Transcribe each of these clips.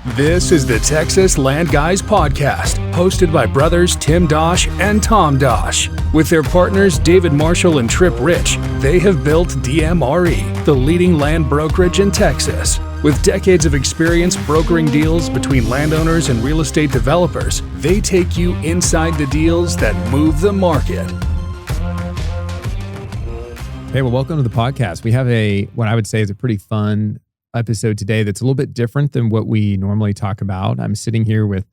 This is the Texas Land Guys podcast, hosted by brothers Tim Dosch and Tom Dosch. With their partners David Marshall and Tripp Rich, they have built DMRE, the leading land brokerage in Texas. With decades of experience brokering deals between landowners and real estate developers, they take you inside the deals that move the market. Hey, well, welcome to the podcast. We have what I would say is a pretty fun episode today that's a little bit different than what we normally talk about. I'm sitting here with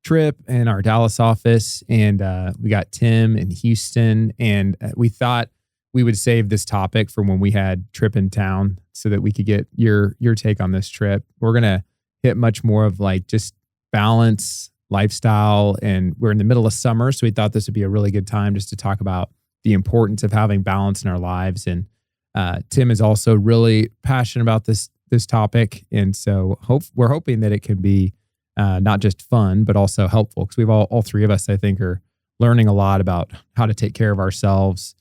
Tripp in our Dallas office, and we got Tim in Houston, and we thought we would save this topic for when we had Tripp in town so that we could get your take on this trip. We're going to hit much more of like just balance, lifestyle, and we're in the middle of summer, so we thought this would be a really good time just to talk about the importance of having balance in our lives. And Tim is also really passionate about this topic. And so we're hoping that it can be not just fun, but also helpful, because we've all three of us, I think, are learning a lot about how to take care of ourselves,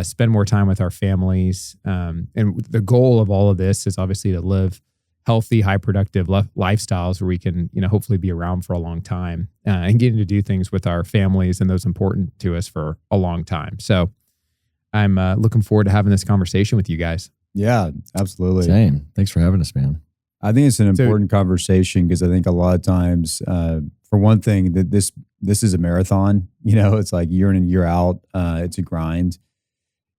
spend more time with our families. And the goal of all of this is obviously to live healthy, high productive lifestyles where we can, hopefully be around for a long time and getting to do things with our families and those important to us for a long time. So I'm looking forward to having this conversation with you guys. Yeah, absolutely. Same. Thanks for having us, man. I think it's an important conversation because I think a lot of times, for one thing, that this is a marathon. It's like year in and year out. It's a grind,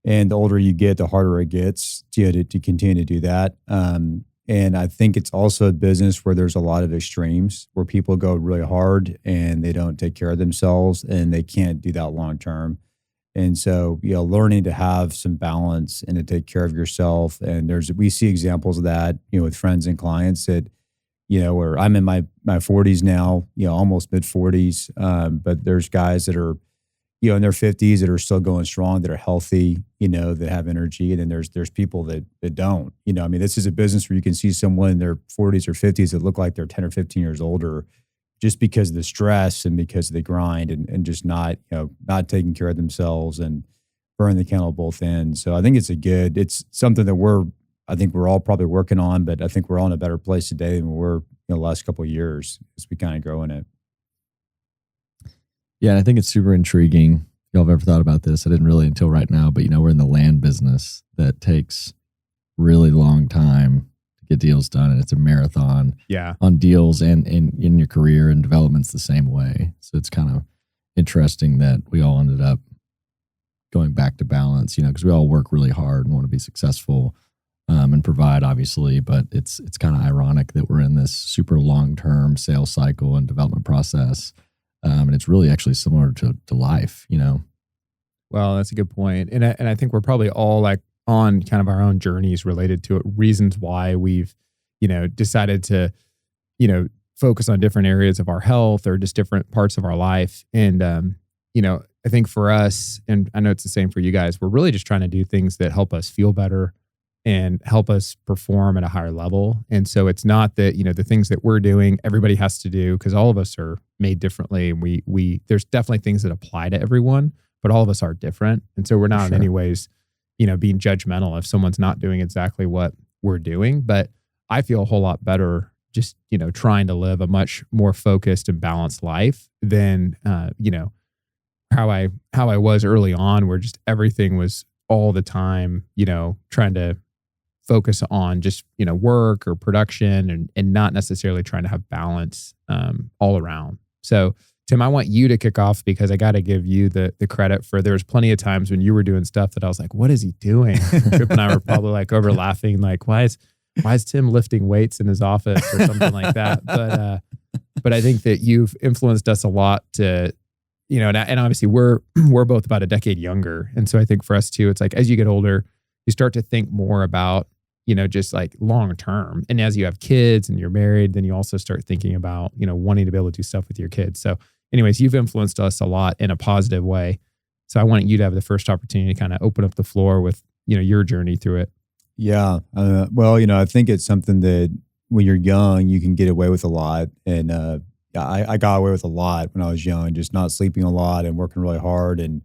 and the older you get, the harder it gets to continue to do that. And I think it's also a business where there's a lot of extremes, where people go really hard and they don't take care of themselves, and they can't do that long term. And so, learning to have some balance and to take care of yourself. And we see examples of that, with friends and clients that, where I'm in my 40s now, almost mid 40s. But there's guys that are, in their 50s that are still going strong, that are healthy, that have energy. And then there's people that don't, this is a business where you can see someone in their 40s or 50s that look like they're 10 or 15 years older, just because of the stress and because of the grind and just not taking care of themselves and burning the candle at both ends. So I think it's something that I think we're all probably working on, but I think we're all in a better place today than we were the last couple of years as we kind of grow in it. Yeah, and I think it's super intriguing. If y'all have ever thought about this? I didn't really until right now, but we're in the land business that takes really long time get deals done, and it's a marathon on deals and in your career, and development's the same way. So it's kind of interesting that we all ended up going back to balance, because we all work really hard and want to be successful and provide, obviously, but it's kind of ironic that we're in this super long-term sales cycle and development process. And it's really actually similar to life, Well, that's a good point. And I think we're probably all like on kind of our own journeys related to it, reasons why we've, decided to, focus on different areas of our health or just different parts of our life. And, I think for us, and I know it's the same for you guys, we're really just trying to do things that help us feel better and help us perform at a higher level. And so it's not that, the things that we're doing, everybody has to do, because all of us are made differently. And there's definitely things that apply to everyone, but all of us are different. And so we're not in any ways being judgmental if someone's not doing exactly what we're doing. But I feel a whole lot better just, trying to live a much more focused and balanced life than, how I was early on, where just everything was all the time, trying to focus on just, work or production and not necessarily trying to have balance all around. So Tim, I want you to kick off, because I got to give you the credit for, there was plenty of times when you were doing stuff that I was like, what is he doing? Tripp and I were probably like over laughing, like, why is Tim lifting weights in his office or something like that? But I think that you've influenced us a lot to, and obviously we're both about a decade younger. And so I think for us too, it's like, as you get older, you start to think more about, just like long term. And as you have kids and you're married, then you also start thinking about, wanting to be able to do stuff with your kids. So anyways, you've influenced us a lot in a positive way. So I want you to have the first opportunity to kind of open up the floor with, your journey through it. Yeah. Well, I think it's something that when you're young, you can get away with a lot. And I got away with a lot when I was young, just not sleeping a lot and working really hard and,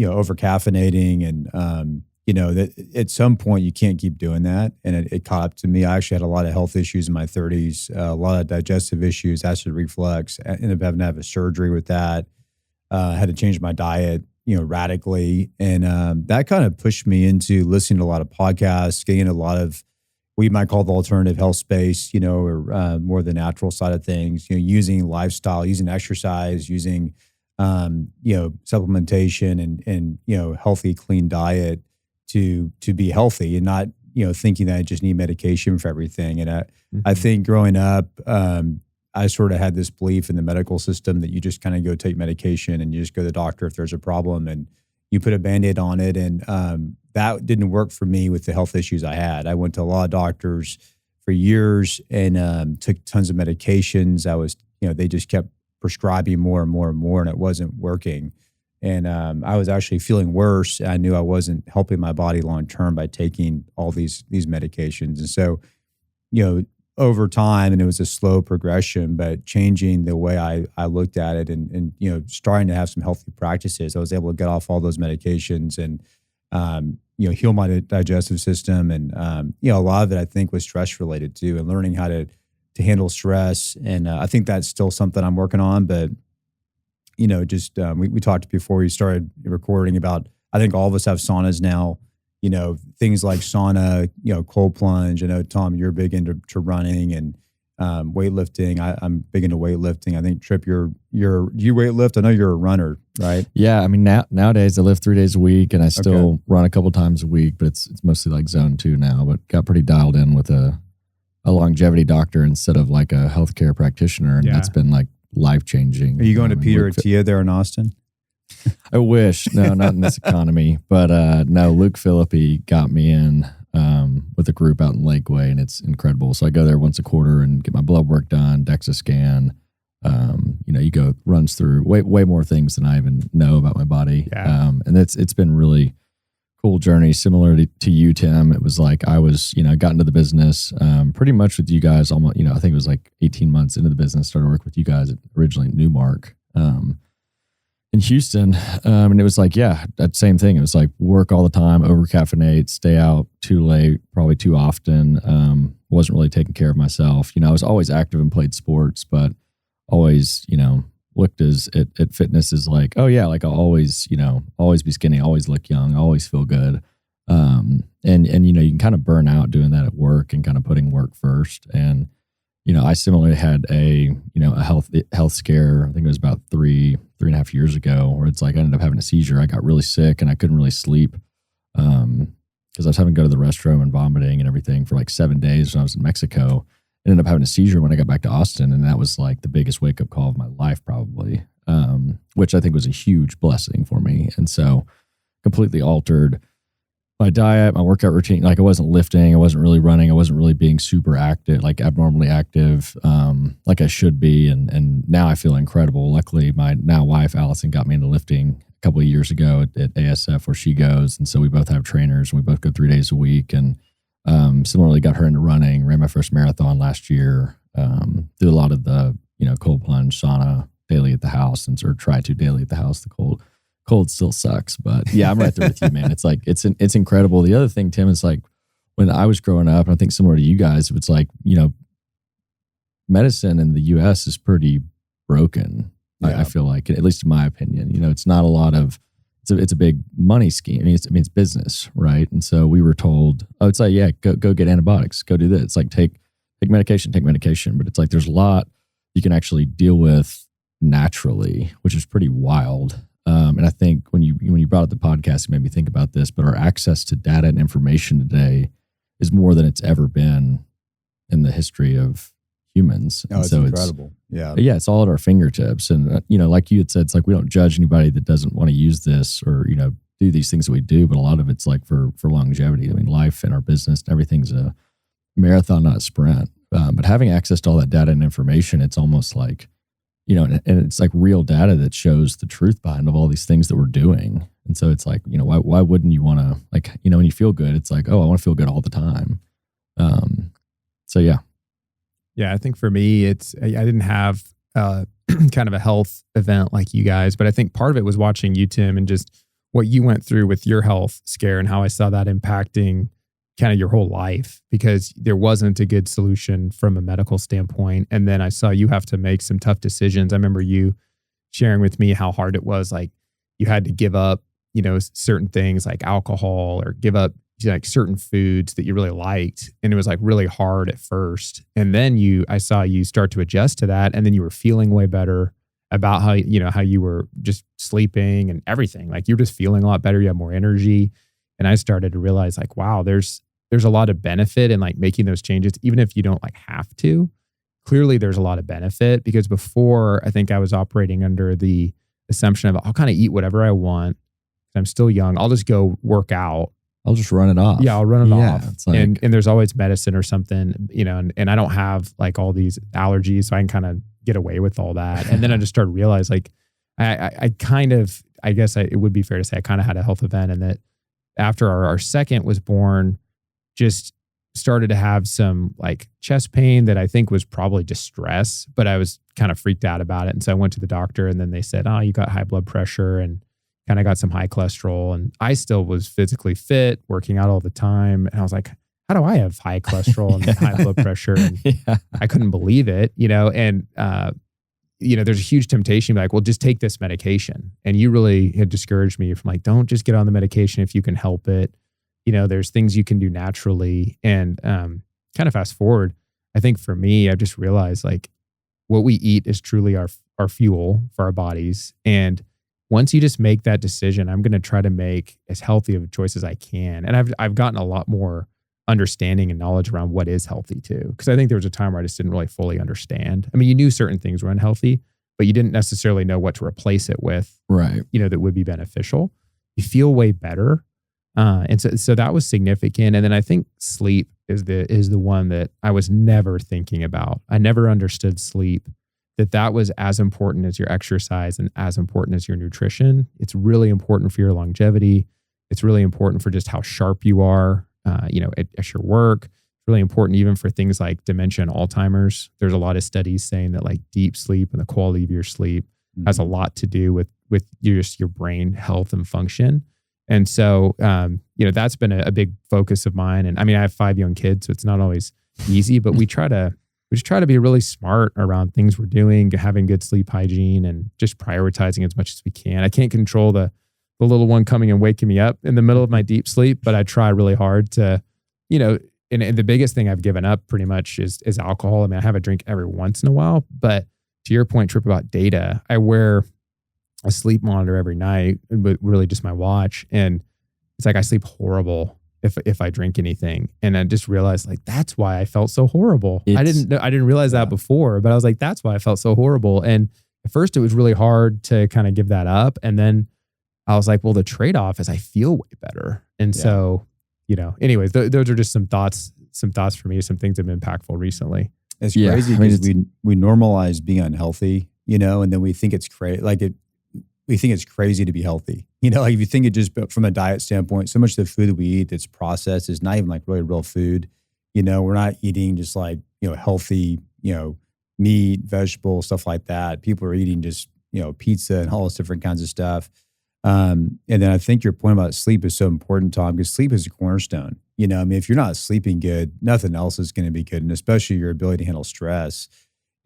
over caffeinating and, that at some point you can't keep doing that. And it caught up to me. I actually had a lot of health issues in my 30s, a lot of digestive issues, acid reflux. I ended up having to have a surgery with that. Had to change my diet, radically. And that kind of pushed me into listening to a lot of podcasts, getting into a lot of what you might call the alternative health space, or more the natural side of things, using lifestyle, using exercise, using, supplementation and healthy, clean diet to be healthy and not, thinking that I just need medication for everything. And I think growing up, I sort of had this belief in the medical system that you just kind of go take medication and you just go to the doctor if there's a problem and you put a Band-Aid on it. And that didn't work for me with the health issues I had. I went to a lot of doctors for years and took tons of medications. I was, they just kept prescribing more and more and more, and it wasn't working. And I was actually feeling worse. I knew I wasn't helping my body long term by taking all these medications. And so, over time, and it was a slow progression, but changing the way I looked at it and starting to have some healthy practices, I was able to get off all those medications and heal my digestive system. And a lot of it I think was stress related too, and learning how to handle stress. And I think that's still something I'm working on. But we talked before we started recording about, I think all of us have saunas now. Things like sauna, cold plunge. I know, Tom, you're big into running and weightlifting. I'm big into weightlifting. I think, Tripp, do you weightlift? I know you're a runner, right? Yeah. I mean, nowadays I lift 3 days a week and I still run a couple times a week, but it's mostly like zone 2 now, but got pretty dialed in with a longevity doctor instead of like a healthcare practitioner. And that's been like life-changing. Are you going to Peter Attia there in Austin? I wish. No, not in this economy. But no, Luke Philippi got me in with a group out in Lakeway, and it's incredible. So I go there once a quarter and get my blood work done, DEXA scan. Runs through way more things than I even know about my body. Yeah. And it's been really cool journey. Similar to you, Tim. It was like I was, got into the business pretty much with you guys almost, I think it was like 18 months into the business, started working with you guys originally at Newmark. In Houston. And it was like, that same thing. It was like work all the time, over caffeinate, stay out too late, probably too often. Wasn't really taking care of myself. I was always active and played sports, but always, looked at fitness as like, oh yeah, like I'll always, always be skinny, always look young, always feel good. And you can kind of burn out doing that at work and kind of putting work first. And, I similarly had a health scare. I think it was about 3.5 years ago, where it's like I ended up having a seizure. I got really sick and I couldn't really sleep because I was having to go to the restroom and vomiting and everything for like 7 days when I was in Mexico. I ended up having a seizure when I got back to Austin, and that was like the biggest wake up call of my life, probably, which I think was a huge blessing for me. And so completely altered my diet, my workout routine. Like I wasn't lifting, I wasn't really running, I wasn't really being super active, like abnormally active, like I should be. And now I feel incredible. Luckily, my now wife, Allison, got me into lifting a couple of years ago at ASF where she goes. And so we both have trainers and we both go 3 days a week. And similarly got her into running, ran my first marathon last year, do a lot of the, cold plunge, sauna daily at the house, or try to daily at the house. The cold still sucks, but yeah, I'm right there with you, man. It's like, it's incredible. The other thing, Tim, is like when I was growing up, and I think similar to you guys, it's like, medicine in the US is pretty broken. Yeah. I feel like, at least in my opinion, it's not a lot of, it's a big money scheme. I mean, it's business, right? And so we were told, it's like, go get antibiotics, go do this. It's like, take medication. But it's like, there's a lot you can actually deal with naturally, which is pretty wild. And I think when you brought up the podcast, it made me think about this, but our access to data and information today is more than it's ever been in the history of humans. Oh, it's incredible. It's all at our fingertips. And, like you had said, it's like, we don't judge anybody that doesn't want to use this or, do these things that we do, but a lot of it's like for longevity. I mean, life and our business, everything's a marathon, not a sprint. But having access to all that data and information, it's almost like, and it's like real data that shows the truth behind of all these things that we're doing. And so it's like, why wouldn't you want to, like, when you feel good, it's like, oh, I want to feel good all the time. Yeah, I think for me, I didn't have kind of a health event like you guys, but I think part of it was watching you, Tim, and just what you went through with your health scare and how I saw that impacting kind of your whole life, because there wasn't a good solution from a medical standpoint. And then I saw you have to make some tough decisions. I remember you sharing with me how hard it was. Like you had to give up, certain things like alcohol, or give up like certain foods that you really liked. And it was like really hard at first. And then I saw you start to adjust to that. And then you were feeling way better about how you were just sleeping and everything. Like you're just feeling a lot better. You have more energy. And I started to realize like, wow, there's a lot of benefit in like making those changes, even if you don't like have to. Clearly there's a lot of benefit, because before I think I was operating under the assumption of I'll kind of eat whatever I want. I'm still young. I'll just go work out. I'll just run it off. Yeah, I'll run it off. It's like, and there's always medicine or something, and I don't have like all these allergies, so I can kind of get away with all that. And then I just started to realize like, I guess it would be fair to say I kind of had a health event, and that after our second was born, just started to have some like chest pain that I think was probably just stress, but I was kind of freaked out about it. And so I went to the doctor, and then they said, oh, you got high blood pressure and kind of got some high cholesterol. And I still was physically fit, working out all the time. And I was like, how do I have high cholesterol and high blood pressure? And I couldn't believe it, and, there's a huge temptation to be like, well, just take this medication. And you really had discouraged me from like, don't just get on the medication if you can help it. There's things you can do naturally. And kind of fast forward, I think for me, I've just realized like what we eat is truly our fuel for our bodies. And once you just make that decision, I'm going to try to make as healthy of a choice as I can. And I've gotten a lot more understanding and knowledge around what is healthy too. Because I think there was a time where I just didn't really fully understand. I mean, you knew certain things were unhealthy, but you didn't necessarily know what to replace it with, right? That would be beneficial. You feel way better. And so that was significant. And then I think sleep is the one that I was never thinking about. I never understood sleep, that was as important as your exercise and as important as your nutrition. It's really important for your longevity. It's really important for just how sharp you are, at your work. It's really important even for things like dementia and Alzheimer's. There's a lot of studies saying that like deep sleep and the quality of your sleep has a lot to do with your brain health and function. And so, that's been a big focus of mine. And I mean, I have 5 young kids, so it's not always easy, but we just try to be really smart around things we're doing, having good sleep hygiene, and just prioritizing as much as we can. I can't control the little one coming and waking me up in the middle of my deep sleep, but I try really hard to, and the biggest thing I've given up pretty much is alcohol. I mean, I have a drink every once in a while, but to your point, Tripp, about data, I wear a sleep monitor every night, but really just my watch. And it's like, I sleep horrible if I drink anything. And I just realized like, that's why I felt so horrible. I didn't realize that before, but I was like, that's why I felt so horrible. And at first it was really hard to kind of give that up. And then I was like, well, the trade-off is I feel way better. And so, anyways, those are just some thoughts for me, some things that have been impactful recently. It's crazy because we normalize being unhealthy, and then we think it's crazy. We think it's crazy to be healthy. Like if you think it just from a diet standpoint, so much of the food that we eat that's processed is not even like really real food. We're not eating just like, healthy, meat, vegetables, stuff like that. People are eating just, pizza and all those different kinds of stuff. And then I think your point about sleep is so important, Tom, because sleep is a cornerstone. If you're not sleeping good, nothing else is going to be good. And especially your ability to handle stress.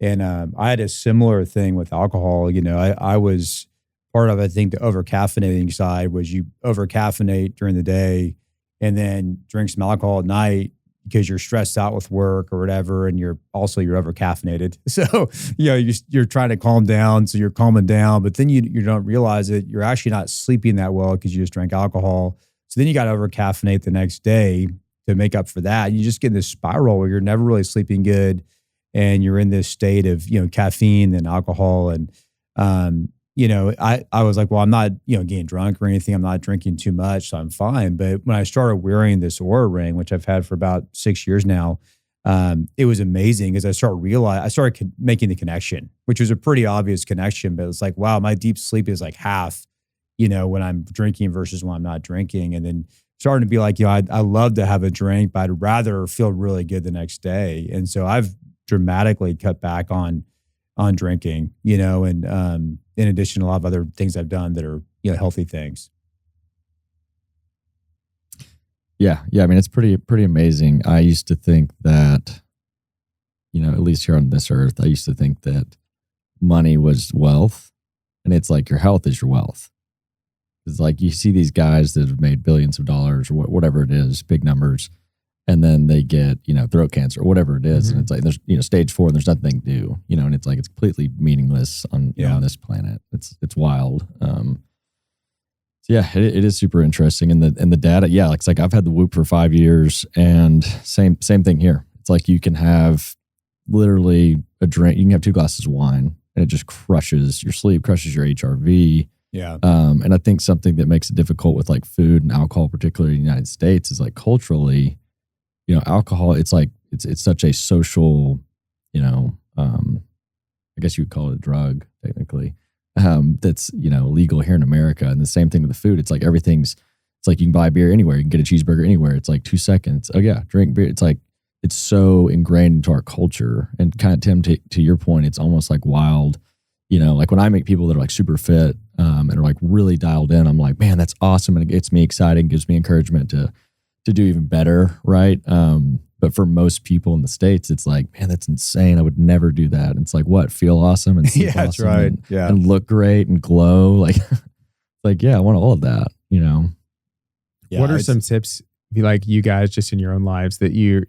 And I had a similar thing with alcohol. I was part of, I think, the over-caffeinating side was you over-caffeinate during the day and then drink some alcohol at night because you're stressed out with work or whatever, and you're over-caffeinated. So, you're trying to calm down, so you're calming down, but then you don't realize it. You're actually not sleeping that well because you just drank alcohol. So then you got to over-caffeinate the next day to make up for that. You just get in this spiral where you're never really sleeping good, and you're in this state of, caffeine and alcohol. And, I was like, well, I'm not, getting drunk or anything. I'm not drinking too much, so I'm fine. But when I started wearing this Oura ring, which I've had for about 6 years now, it was amazing as I started making the connection, which was a pretty obvious connection, but it's like, wow, my deep sleep is like half, when I'm drinking versus when I'm not drinking. And then starting to be like, I love to have a drink, but I'd rather feel really good the next day. And so I've dramatically cut back on drinking, and in addition, a lot of other things I've done that are, healthy things. Yeah. I mean, it's pretty amazing. I used to think that, at least here on this earth, I used to think that money was wealth, and it's like your health is your wealth. It's like you see these guys that have made billions of dollars or whatever it is, big numbers, and then they get, throat cancer or whatever it is. Mm-hmm. And it's like, there's, stage 4 and there's nothing they can do, and it's like, it's completely meaningless on this planet. It's wild. So yeah, it is super interesting. And the data, it's like I've had the Whoop for 5 years, and same thing here. It's like you can have literally a drink, you can have 2 glasses of wine and it just crushes your sleep, crushes your HRV. Yeah. And I think something that makes it difficult with like food and alcohol, particularly in the United States, is like culturally, alcohol, it's like, it's such a social, I guess you would call it a drug technically, that's, legal here in America. And the same thing with the food. It's like it's like you can buy beer anywhere. You can get a cheeseburger anywhere. It's like 2 seconds. Oh yeah, drink beer. It's like, it's so ingrained into our culture. And kind of, Tim, to your point, it's almost like wild. Like when I make people that are like super fit and are like really dialed in, I'm like, man, that's awesome. And it gets me excited, gives me encouragement to do even better. Right. But for most people in the States, it's like, man, that's insane. I would never do that. And it's like, what? Feel awesome and sleep that's awesome right. and look great and glow. Like, I want all of that, Yeah, what are some tips, like you guys just in your own lives that you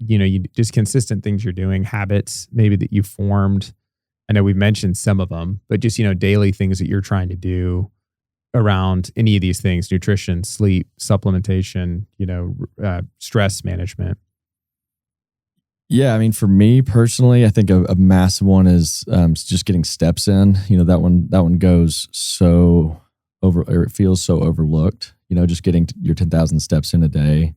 just consistent things you're doing, habits maybe that you formed? I know we've mentioned some of them, but just, daily things that you're trying to do around any of these things: nutrition, sleep, supplementation, stress management. Yeah. I mean, for me personally, I think a massive one is just getting steps in. That one goes so or it feels so overlooked, just getting your 10,000 steps in a day.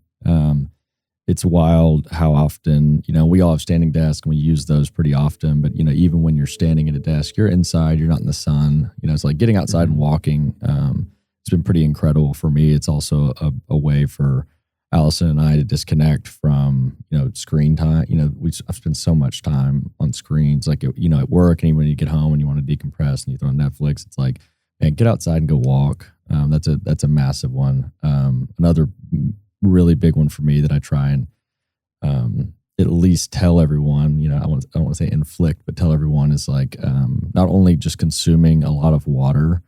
It's wild how often, we all have standing desks and we use those pretty often, but even when you're standing at a desk, you're inside, you're not in the sun, it's like getting outside and walking. It's been pretty incredible for me. It's also a way for Allison and I to disconnect from, screen time. I've spent so much time on screens, like, at work, and even when you get home and you want to decompress and you throw on Netflix, it's like, man, get outside and go walk. That's a massive one. Another really big one for me that I try and at least tell everyone, I don't want to say inflict, but tell everyone is like not only just consuming a lot of water,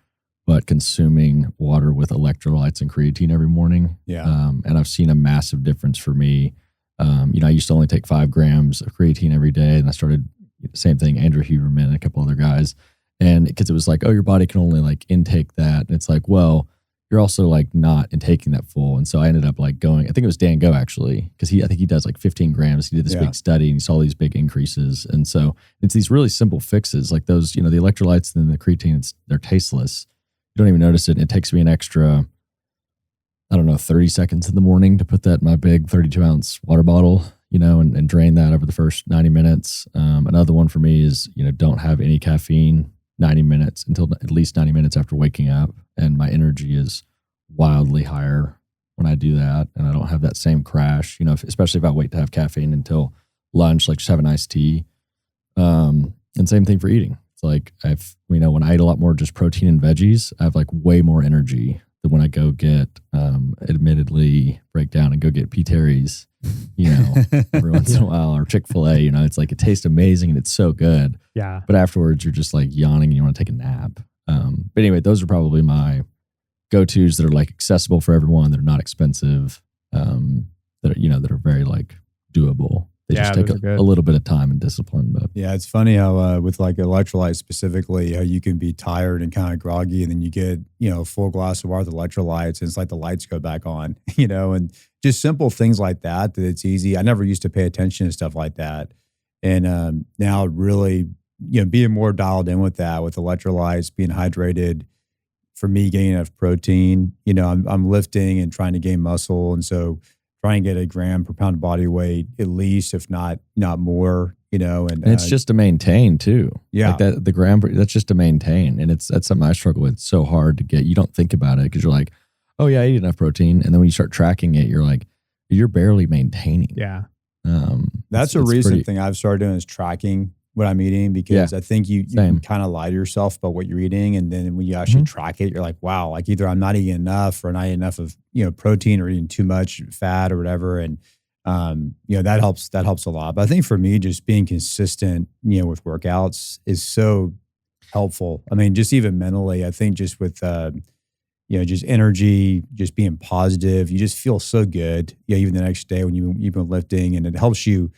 but consuming water with electrolytes and creatine every morning. Yeah. And I've seen a massive difference for me. I used to only take 5 grams of creatine every day, and I started same thing, Andrew Huberman and a couple other guys. And because it was like, oh, your body can only like intake that. And it's like, well, you're also like not intaking that full. And so I ended up like going, I think it was Dan Go actually, because I think he does like 15 grams. He did this big study and he saw these big increases. And so it's these really simple fixes like those, the electrolytes and the creatine, they're tasteless. You don't even notice it. It takes me an extra, 30 seconds in the morning to put that in my big 32-ounce water bottle, and drain that over the first 90 minutes. Another one for me is, don't have any caffeine 90 minutes until at least 90 minutes after waking up. And my energy is wildly higher when I do that. And I don't have that same crash, especially if I wait to have caffeine until lunch, like just have an iced tea. And same thing for eating. It's like when I eat a lot more just protein and veggies, I have like way more energy than when I go get, admittedly break down and go get P. Terry's, every once in a while, or Chick-fil-A, it's like it tastes amazing and it's so good. Yeah. But afterwards you're just like yawning and you want to take a nap. But anyway, those are probably my go-tos that are like accessible for everyone, that are not expensive, that are very like doable. They just take a little bit of time and discipline. But yeah, it's funny how with like electrolytes specifically, how you can be tired and kind of groggy, and then you get, a full glass of water with electrolytes, and it's like the lights go back on, and just simple things like that it's easy. I never used to pay attention to stuff like that. And now really, being more dialed in with that, with electrolytes, being hydrated, for me, getting enough protein, I'm lifting and trying to gain muscle. And so try and get a gram per pound of body weight, at least, if not more, and it's just to maintain too. Yeah. Like that, the gram, that's just to maintain. And that's something I struggle with. It's so hard to get. You don't think about it because you're like, oh yeah, I eat enough protein. And then when you start tracking it, you're like, you're barely maintaining. Yeah. That's a recent thing I've started doing, is tracking what I'm eating because I think you can kind of lie to yourself about what you're eating. And then when you actually track it, you're like, wow, like either I'm not eating enough or not eating enough of, protein or eating too much fat or whatever. And, that helps a lot. But I think for me, just being consistent, with workouts is so helpful. I mean, just even mentally, I think just with, just energy, just being positive, you just feel so good. Even the next day when you've been lifting, and it helps you,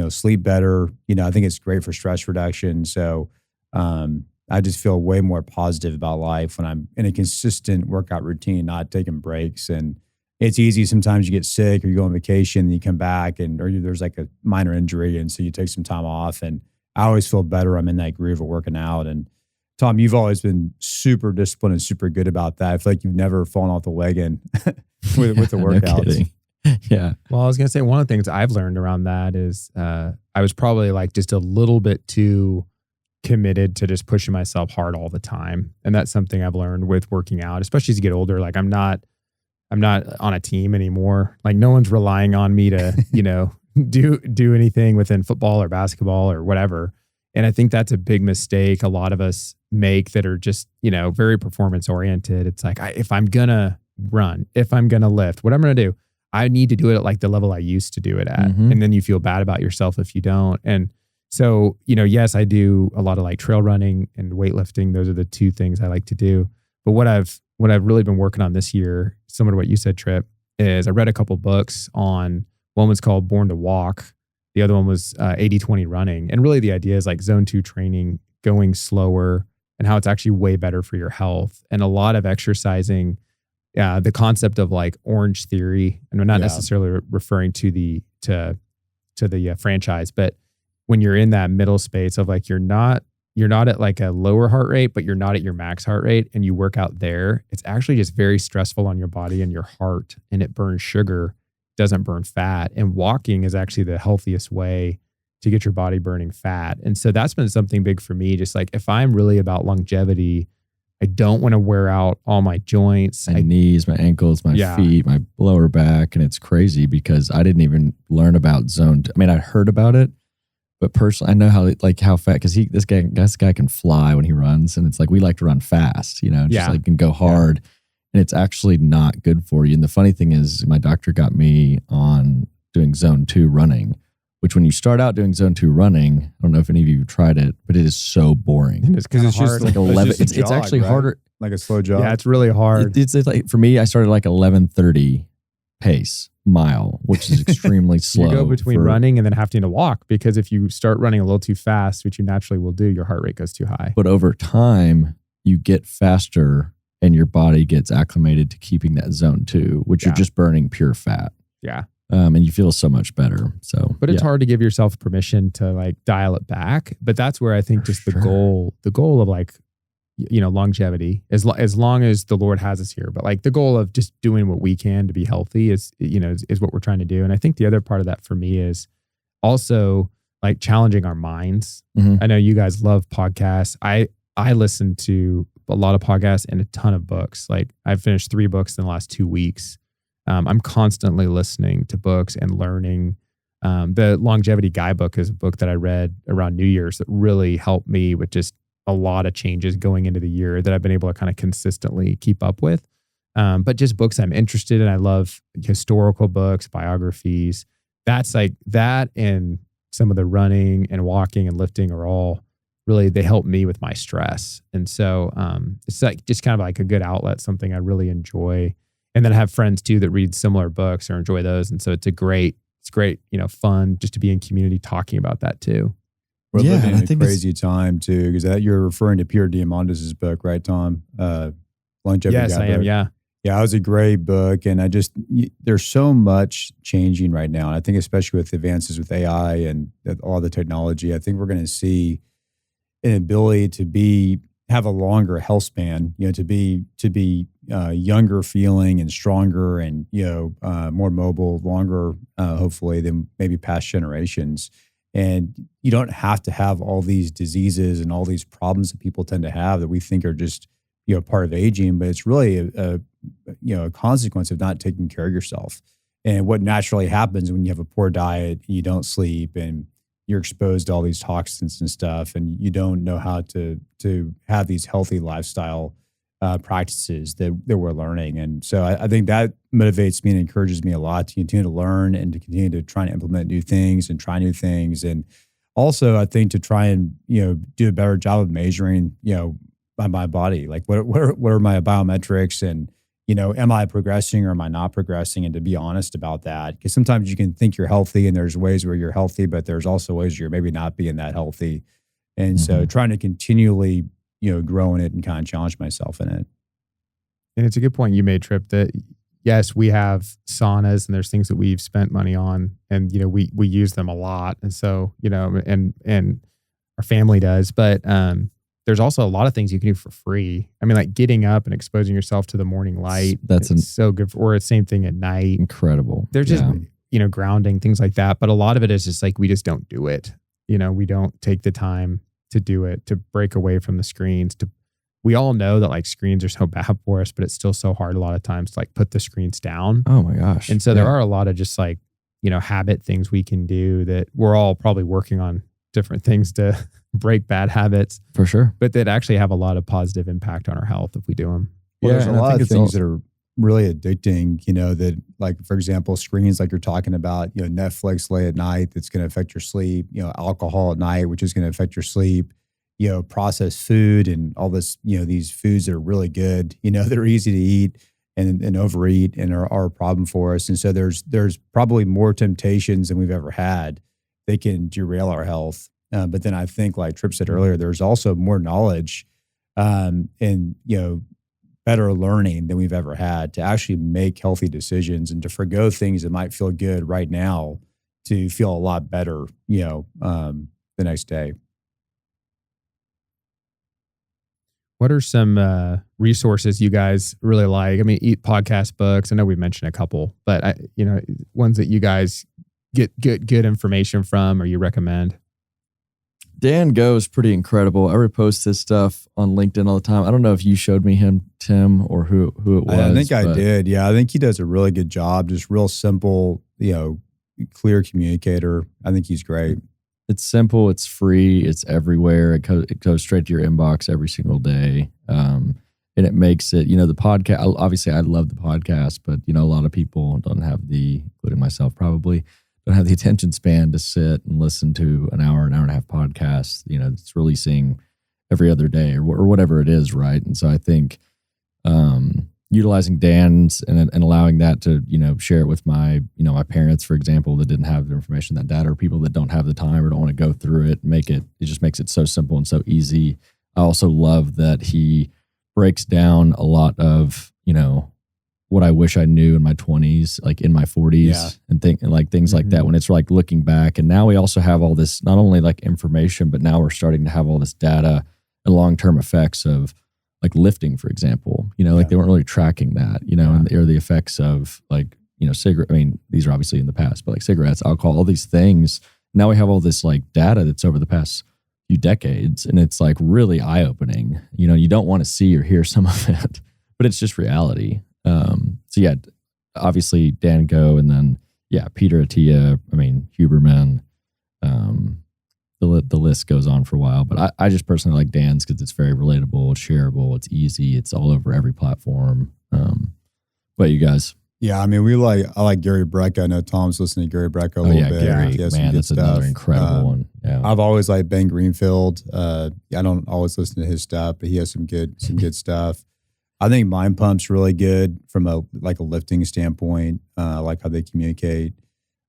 sleep better. I think it's great for stress reduction. So, I just feel way more positive about life when I'm in a consistent workout routine, not taking breaks. And it's easy. Sometimes you get sick or you go on vacation and you come back or there's like a minor injury. And so you take some time off, and I always feel better. I'm in that groove of working out. And Tom, you've always been super disciplined and super good about that. I feel like you've never fallen off the wagon with the workouts. No yeah. Well, I was going to say, one of the things I've learned around that is I was probably like just a little bit too committed to just pushing myself hard all the time. And that's something I've learned with working out, especially as you get older. Like I'm not on a team anymore. Like no one's relying on me to, do anything within football or basketball or whatever. And I think that's a big mistake a lot of us make that are just, very performance oriented. It's like, if I'm going to run, if I'm going to lift, what I'm going to do, I need to do it at like the level I used to do it at. And then you feel bad about yourself if you don't. And so, yes, I do a lot of like trail running and weightlifting. Those are the two things I like to do. But what I've really been working on this year, similar to what you said, Tripp, is I read a couple books on, one was called Born to Walk. The other one was 80-20 running. And really the idea is like zone 2 training, going slower, and how it's actually way better for your health. And a lot of exercising, the concept of like Orange Theory, and we're not necessarily referring to the franchise, but when you're in that middle space of like, you're not at like a lower heart rate, but you're not at your max heart rate, and you work out there, it's actually just very stressful on your body and your heart, and it burns sugar, doesn't burn fat. And walking is actually the healthiest way to get your body burning fat. And so that's been something big for me. Just like, if I'm really about longevity, I don't want to wear out all my joints. My knees, my ankles, my feet, my lower back. And it's crazy because I didn't even learn about I heard about it, but personally, I know how fat, because this guy can fly when he runs. And it's like, we like to run fast, just like can go hard. And it's actually not good for you. And the funny thing is, my doctor got me on doing zone 2 running, which when you start out doing zone 2 running, I don't know if any of you have tried it, but it is so boring. It's because it's just like 11. It's actually harder. Like a slow jog. Yeah, it's really hard. It's like, for me, I started like 11:30 pace mile, which is extremely slow. You go between running and then having to walk, because if you start running a little too fast, which you naturally will do, your heart rate goes too high. But over time, you get faster and your body gets acclimated to keeping that zone 2, which you're just burning pure fat. Yeah. And you feel so much better. So, but it's hard to give yourself permission to like dial it back. But that's where I think the goal of like, longevity, as long as the Lord has us here, but like the goal of just doing what we can to be healthy is what we're trying to do. And I think the other part of that for me is also like challenging our minds. I know you guys love podcasts. I listen to a lot of podcasts and a ton of books. Like I've finished 3 books in the last 2 weeks. I'm constantly listening to books and learning. The Longevity Guidebook is a book that I read around New Year's that really helped me with just a lot of changes going into the year that I've been able to kind of consistently keep up with. But just books I'm interested in. I love historical books, biographies. That's like that, and some of the running and walking and lifting are all really, they help me with my stress. And so it's like just kind of like a good outlet, something I really enjoy. And then I have friends too that read similar books or enjoy those. And so it's great, fun just to be in community talking about that too. We're living in a crazy time too, because you're referring to Pierre Diamandis' book, right, Tom? Longevity Yes, Guidebook. I am. Yeah. Yeah, it was a great book. And there's so much changing right now. And I think especially with advances with AI and all the technology, I think we're going to see an ability to have a longer health span, to be younger feeling and stronger and, more mobile, longer, hopefully, than maybe past generations. And you don't have to have all these diseases and all these problems that people tend to have that we think are just, part of aging, but it's really a consequence of not taking care of yourself. And what naturally happens when you have a poor diet, you don't sleep, and you're exposed to all these toxins and stuff, and you don't know how to have these healthy lifestyle practices that we're learning. And so I think that motivates me and encourages me a lot to continue to learn and to continue to try and implement new things and try new things. And also, I think to try and, do a better job of measuring, by my body, like what are my biometrics, and, am I progressing or am I not progressing? And to be honest about that, because sometimes you can think you're healthy and there's ways where you're healthy, but there's also ways you're maybe not being that healthy. And so trying to continually, grow in it and kind of challenge myself in it. And it's a good point you made, Tripp, that yes, we have saunas and there's things that we've spent money on, and, we use them a lot. And so, and our family does, but, there's also a lot of things you can do for free. I mean, like getting up and exposing yourself to the morning light. That's so good. Or the same thing at night. Incredible. They're just, grounding, things like that. But a lot of it is just like, we just don't do it. We don't take the time to do it, to break away from the screens. We all know that like screens are so bad for us, but it's still so hard a lot of times to like put the screens down. Oh my gosh. And so there are a lot of just like, habit things we can do that we're all probably working on different things to break bad habits. For sure. But that actually have a lot of positive impact on our health if we do them. Well, there's a lot of things that are really addicting, that like, for example, screens like you're talking about, Netflix late at night, that's going to affect your sleep, alcohol at night, which is going to affect your sleep, processed food and all this, these foods that are really good, that are easy to eat and overeat and are a problem for us. And so there's probably more temptations than we've ever had that can derail our health. But then I think, like Tripp said earlier, there's also more knowledge and, better learning than we've ever had to actually make healthy decisions and to forgo things that might feel good right now to feel a lot better, the next day. What are some resources you guys really like? I mean, eat podcast books. I know we mentioned a couple, but ones that you guys get good information from or you recommend. Dan Go is pretty incredible. I repost his stuff on LinkedIn all the time. I don't know if you showed me him, Tim, or who it was. I think I did. Yeah, I think he does a really good job. Just real simple, clear communicator. I think he's great. It's simple. It's free. It's everywhere. It goes straight to your inbox every single day. And it makes it, the podcast, obviously I love the podcast, but, a lot of people don't have including myself probably, don't have the attention span to sit and listen to an hour and a half podcast, it's releasing every other day or whatever it is. Right. And so I think, utilizing Dan's and allowing that to, share it with my, my parents, for example, that didn't have the information, that data, or people that don't have the time or don't want to go through it, it just makes it so simple and so easy. I also love that he breaks down a lot of, what I wish I knew in my 20s, like in my 40s and things like that, when it's like looking back. And now we also have all this, not only like information, but now we're starting to have all this data and long-term effects of like lifting, for example, like they weren't really tracking that, or the effects of like, cigarette. I mean, these are obviously in the past, but like cigarettes, alcohol, all these things. Now we have all this like data that's over the past few decades, and it's like really eye-opening. You don't want to see or hear some of it, but it's just reality. So yeah, obviously Dan Go, and then Peter Attia, Huberman, the list goes on for a while, but I just personally like Dan's because it's very relatable, it's shareable, it's easy, it's all over every platform. But you guys? Yeah, I like Gary Brecka. I know Tom's listening to Gary Brecka a little bit. Gary, man, that's another incredible one. Yeah, I've always liked Ben Greenfield. I don't always listen to his stuff, but he has some good stuff. I think Mind Pump's really good from a lifting standpoint. I like how they communicate.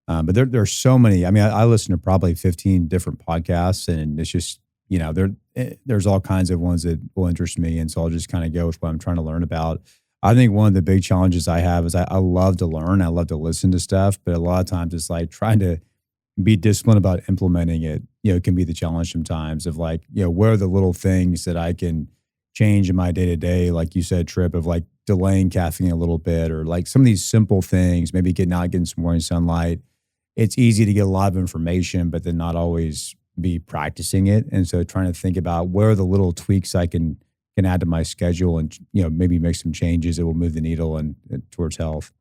But there's so many. I listen to probably 15 different podcasts, and it's just, there's all kinds of ones that will interest me. And so I'll just kind of go with what I'm trying to learn about. I think one of the big challenges I have is I love to learn. I love to listen to stuff, but a lot of times it's like trying to be disciplined about implementing it, can be the challenge sometimes of like, what are the little things that I can change in my day-to-day, like you said, Tripp, of like delaying caffeine a little bit, or like some of these simple things, maybe getting some morning sunlight. It's easy to get a lot of information, but then not always be practicing it. And so trying to think about where are the little tweaks I can add to my schedule and, maybe make some changes that will move the needle and towards health.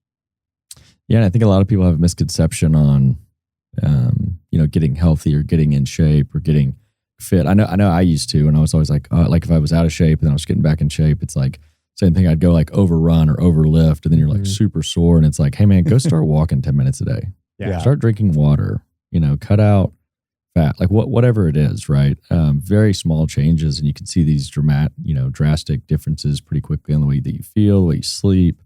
Yeah. And I think a lot of people have a misconception on, getting healthy or getting in shape or getting fit. I know I used to, and I was always like if I was out of shape and then I was getting back in shape, it's like same thing. I'd go like overrun or overlift, and then you're like super sore, and it's like, hey man, go start walking 10 minutes a day. Yeah. Start drinking water. Cut out fat, like whatever it is, right? Very small changes, and you can see these drastic differences pretty quickly on the way that you feel, the way you sleep,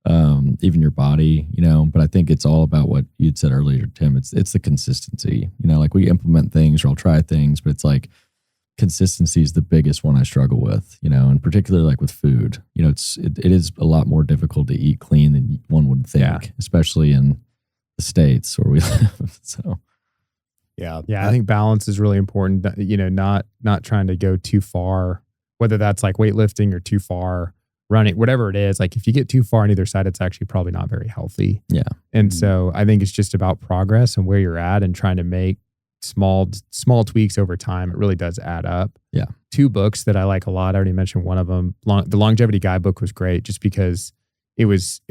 even your body. But I think it's all about what you'd said earlier, Tim. It's the consistency. Like we implement things or I'll try things, but it's like consistency is the biggest one I struggle with. And particularly like with food. It is a lot more difficult to eat clean than one would think, especially in the States where we live. So. Yeah. I think balance is really important. Not trying to go too far, whether that's like weightlifting or too far running, whatever it is. Like if you get too far on either side, it's actually probably not very healthy. Yeah. And so I think it's just about progress and where you're at and trying to make small tweaks over time. It really does add up. Yeah. 2 books that I like a lot. I already mentioned one of them. The Longevity Guidebook was great just because it was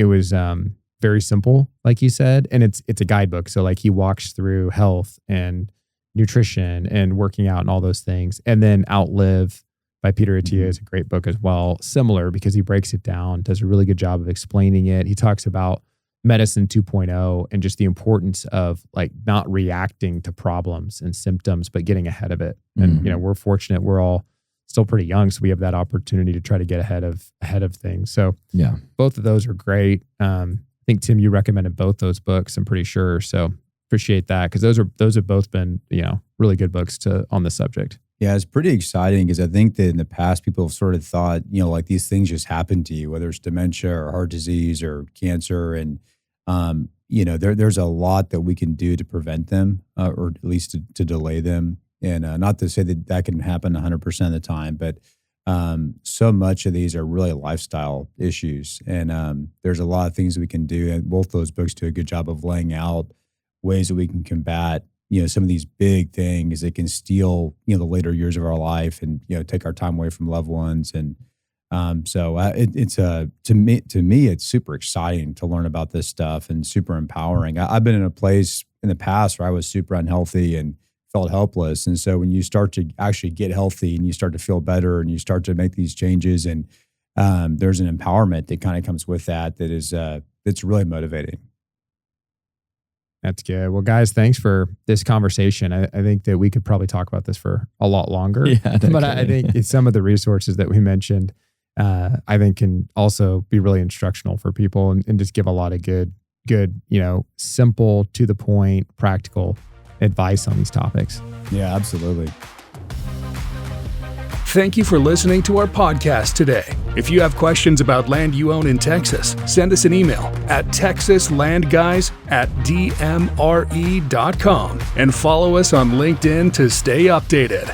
very simple, like you said, and it's a guidebook. So like he walks through health and nutrition and working out and all those things. And then Outlive by Peter Attia is a great book as well. Similar because he breaks it down, does a really good job of explaining it. He talks about medicine 2.0 and just the importance of like not reacting to problems and symptoms, but getting ahead of it. And we're fortunate, we're all still pretty young, so we have that opportunity to try to get ahead of things. So yeah, both of those are great. I think Tim, you recommended both those books, I'm pretty sure. So appreciate that because those have both been, really good books on this subject. Yeah, it's pretty exciting because I think that in the past people have sort of thought, like these things just happen to you, whether it's dementia or heart disease or cancer. And, there's a lot that we can do to prevent them or at least to delay them. And not to say that can happen 100% of the time, but so much of these are really lifestyle issues. And there's a lot of things we can do. And both those books do a good job of laying out ways that we can combat, some of these big things that can steal, the later years of our life and, take our time away from loved ones. And it's to me, it's super exciting to learn about this stuff and super empowering. I've been in a place in the past where I was super unhealthy and felt helpless. And so when you start to actually get healthy and you start to feel better and you start to make these changes and there's an empowerment that kind of comes with that is that's really motivating. That's good. Well, guys, thanks for this conversation. I think that we could probably talk about this for a lot longer. Yeah, but I think some of the resources that we mentioned, I think can also be really instructional for people and just give a lot of good, simple, to the point, practical advice on these topics. Yeah, absolutely. Thank you for listening to our podcast today. If you have questions about land you own in Texas, send us an email at texaslandguys@dmre.com and follow us on LinkedIn to stay updated.